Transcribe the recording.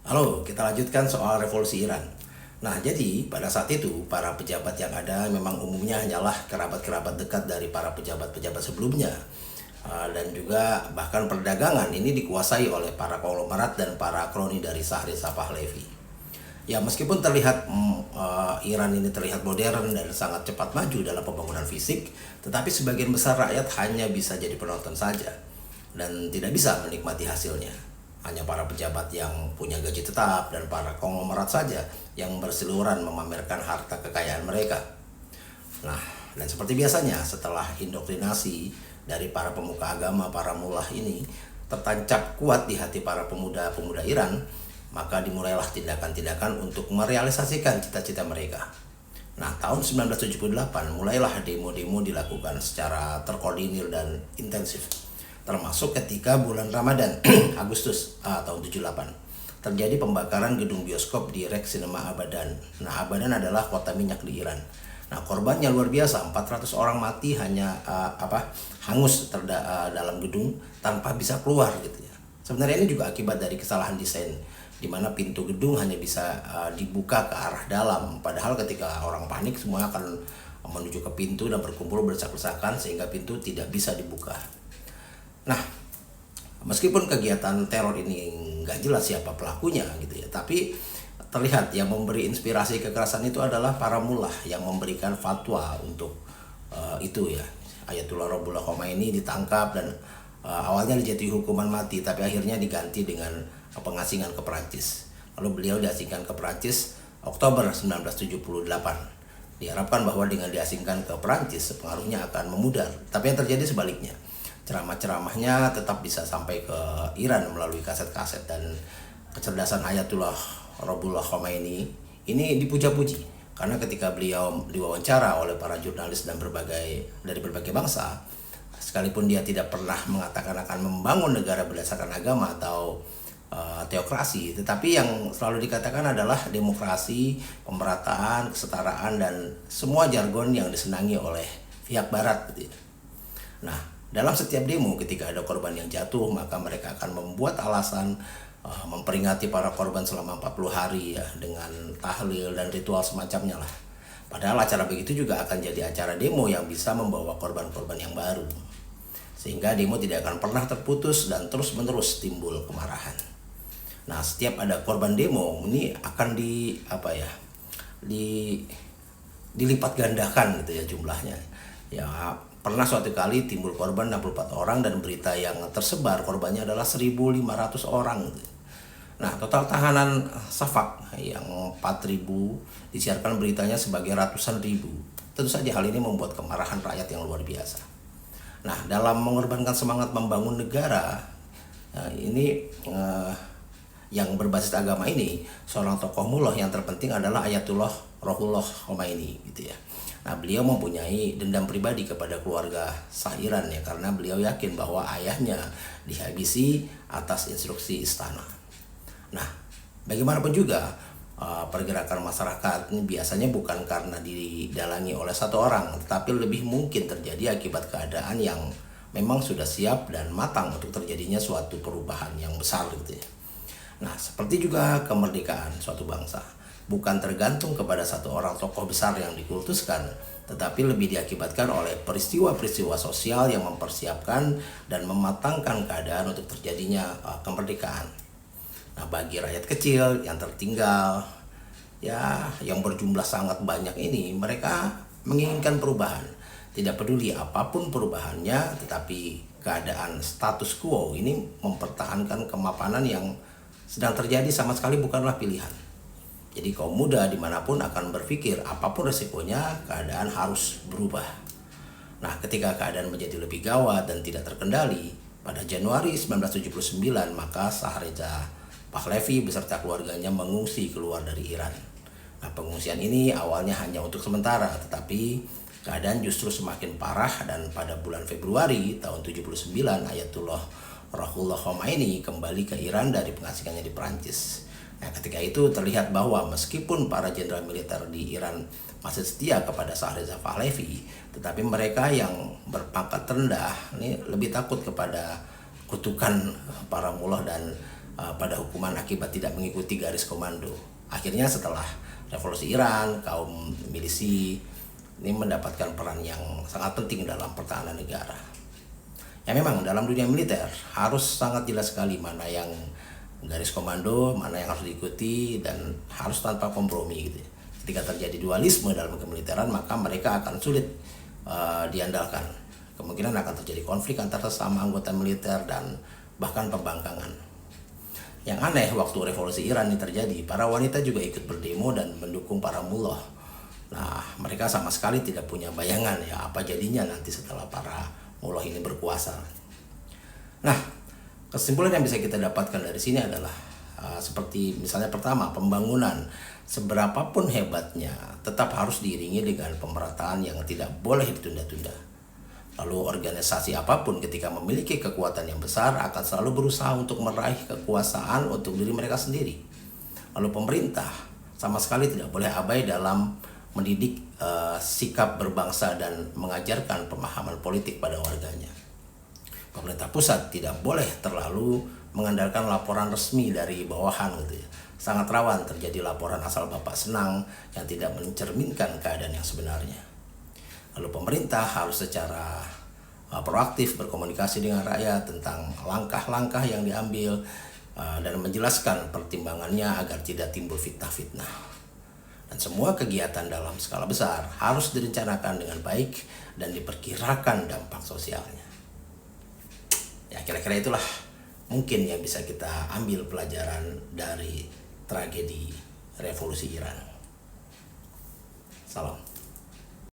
Halo, kita lanjutkan soal revolusi Iran. Nah, jadi pada saat itu para pejabat yang ada memang umumnya hanyalah kerabat-kerabat dekat dari para pejabat-pejabat sebelumnya. Dan juga bahkan perdagangan ini dikuasai oleh para konglomerat dan para kroni dari Shah Reza Pahlavi. Ya, meskipun terlihat Iran ini terlihat modern dan sangat cepat maju dalam pembangunan fisik, tetapi sebagian besar rakyat hanya bisa jadi penonton saja dan tidak bisa menikmati hasilnya. Hanya para pejabat yang punya gaji tetap dan para konglomerat saja yang berseliweran memamerkan harta kekayaan mereka. Nah, dan seperti biasanya setelah indoktrinasi dari para pemuka agama, para mullah ini tertancap kuat di hati para pemuda-pemuda Iran, maka dimulailah tindakan-tindakan untuk merealisasikan cita-cita mereka. Nah, tahun 1978 mulailah demo-demo dilakukan secara terkoordinir dan intensif, termasuk ketika bulan Ramadan Agustus tahun 78 terjadi pembakaran gedung bioskop di Rex Cinema Abadan. Nah, Abadan adalah kota minyak di Iran. Nah, korbannya luar biasa, 400 orang mati hanya hangus dalam gedung tanpa bisa keluar gitu ya. Sebenarnya ini juga akibat dari kesalahan desain di mana pintu gedung hanya bisa dibuka ke arah dalam, padahal ketika orang panik semua akan menuju ke pintu dan berkumpul berdesak-desakan sehingga pintu tidak bisa dibuka. Nah, meskipun kegiatan teror ini nggak jelas siapa pelakunya gitu ya, tapi terlihat yang memberi inspirasi kekerasan itu adalah para mullah yang memberikan fatwa untuk itu ya. Ayatullah Ruhollah Khomeini ditangkap dan awalnya dijatuhi hukuman mati, tapi akhirnya diganti dengan pengasingan ke Perancis. Lalu beliau diasingkan ke Perancis Oktober 1978. Diharapkan bahwa dengan diasingkan ke Perancis pengaruhnya akan memudar, tapi yang terjadi sebaliknya. Ceramah-ceramahnya tetap bisa sampai ke Iran melalui kaset-kaset, dan kecerdasan Ayatullah Ruhollah Khomeini ini dipuja-puji karena ketika beliau diwawancara oleh para jurnalis dan dari berbagai bangsa, sekalipun dia tidak pernah mengatakan akan membangun negara berdasarkan agama atau teokrasi, tetapi yang selalu dikatakan adalah demokrasi, pemerataan, kesetaraan, dan semua jargon yang disenangi oleh pihak barat gitu ya. Nah, dalam setiap demo ketika ada korban yang jatuh, maka mereka akan membuat alasan memperingati para korban selama 40 hari ya, dengan tahlil dan ritual semacamnya lah. Padahal acara begitu juga akan jadi acara demo yang bisa membawa korban-korban yang baru. Sehingga demo tidak akan pernah terputus dan terus-menerus timbul kemarahan. Nah, setiap ada korban demo ini akan dilipat gandakan gitu ya jumlahnya. Ya, pernah suatu kali timbul korban 64 orang dan berita yang tersebar korbannya adalah 1.500 orang. Nah, total tahanan Safak yang 4.000 disiarkan beritanya sebagai ratusan ribu. Tentu saja hal ini membuat kemarahan rakyat yang luar biasa. Nah, dalam mengorbankan semangat membangun negara yang berbasis agama ini, seorang tokoh mullah yang terpenting adalah Ayatullah Ruhollah Khomeini gitu ya. Nah, beliau mempunyai dendam pribadi kepada keluarga Shah Iran ya, karena beliau yakin bahwa ayahnya dihabisi atas instruksi istana. Nah, bagaimanapun juga pergerakan masyarakat ini biasanya bukan karena didalangi oleh satu orang, tetapi lebih mungkin terjadi akibat keadaan yang memang sudah siap dan matang untuk terjadinya suatu perubahan yang besar gitu ya. Nah, seperti juga kemerdekaan suatu bangsa bukan tergantung kepada satu orang tokoh besar yang dikultuskan, tetapi lebih diakibatkan oleh peristiwa-peristiwa sosial yang mempersiapkan dan mematangkan keadaan untuk terjadinya kemerdekaan. Nah, bagi rakyat kecil yang tertinggal, ya yang berjumlah sangat banyak ini, mereka menginginkan perubahan. Tidak peduli apapun perubahannya, tetapi keadaan status quo ini mempertahankan kemapanan yang sedang terjadi sama sekali bukanlah pilihan. Jadi kaum muda dimanapun akan berpikir apapun resikonya, keadaan harus berubah. Nah, ketika keadaan menjadi lebih gawat dan tidak terkendali, pada Januari 1979 maka Shah Reza Pahlavi beserta keluarganya mengungsi keluar dari Iran. Nah, pengungsian ini awalnya hanya untuk sementara, tetapi keadaan justru semakin parah dan pada bulan Februari tahun 79 Ayatullah Ruhollah Khomeini kembali ke Iran dari pengasingannya di Perancis. Nah, ketika itu terlihat bahwa meskipun para jenderal militer di Iran masih setia kepada Shah Reza Pahlavi, tetapi mereka yang berpangkat rendah ini lebih takut kepada kutukan para mullah dan pada hukuman akibat tidak mengikuti garis komando. Akhirnya setelah revolusi Iran, kaum milisi ini mendapatkan peran yang sangat penting dalam pertahanan negara. Ya memang dalam dunia militer harus sangat jelas sekali mana yang garis komando, mana yang harus diikuti, dan harus tanpa kompromi gitu. Ketika terjadi dualisme dalam kemiliteran, maka mereka akan sulit diandalkan. Kemungkinan akan terjadi konflik antara sesama anggota militer dan bahkan pembangkangan. Yang aneh, waktu revolusi Iran ini terjadi, para wanita juga ikut berdemo dan mendukung para mullah. Nah, mereka sama sekali tidak punya bayangan ya apa jadinya nanti setelah para mullah ini berkuasa. Nah, kesimpulan yang bisa kita dapatkan dari sini adalah seperti misalnya pertama, pembangunan seberapapun hebatnya tetap harus diiringi dengan pemerataan yang tidak boleh ditunda-tunda. Lalu organisasi apapun ketika memiliki kekuatan yang besar akan selalu berusaha untuk meraih kekuasaan untuk diri mereka sendiri. Lalu pemerintah sama sekali tidak boleh abai dalam mendidik sikap berbangsa dan mengajarkan pemahaman politik pada warganya. Pemerintah pusat tidak boleh terlalu mengandalkan laporan resmi dari bawahan gitu ya. Sangat rawan terjadi laporan asal bapak senang yang tidak mencerminkan keadaan yang sebenarnya. Lalu pemerintah harus secara proaktif berkomunikasi dengan rakyat tentang langkah-langkah yang diambil dan menjelaskan pertimbangannya agar tidak timbul fitnah-fitnah. Dan semua kegiatan dalam skala besar harus direncanakan dengan baik dan diperkirakan dampak sosialnya. Ya kira-kira itulah mungkin yang bisa kita ambil pelajaran dari tragedi revolusi Iran. Salam.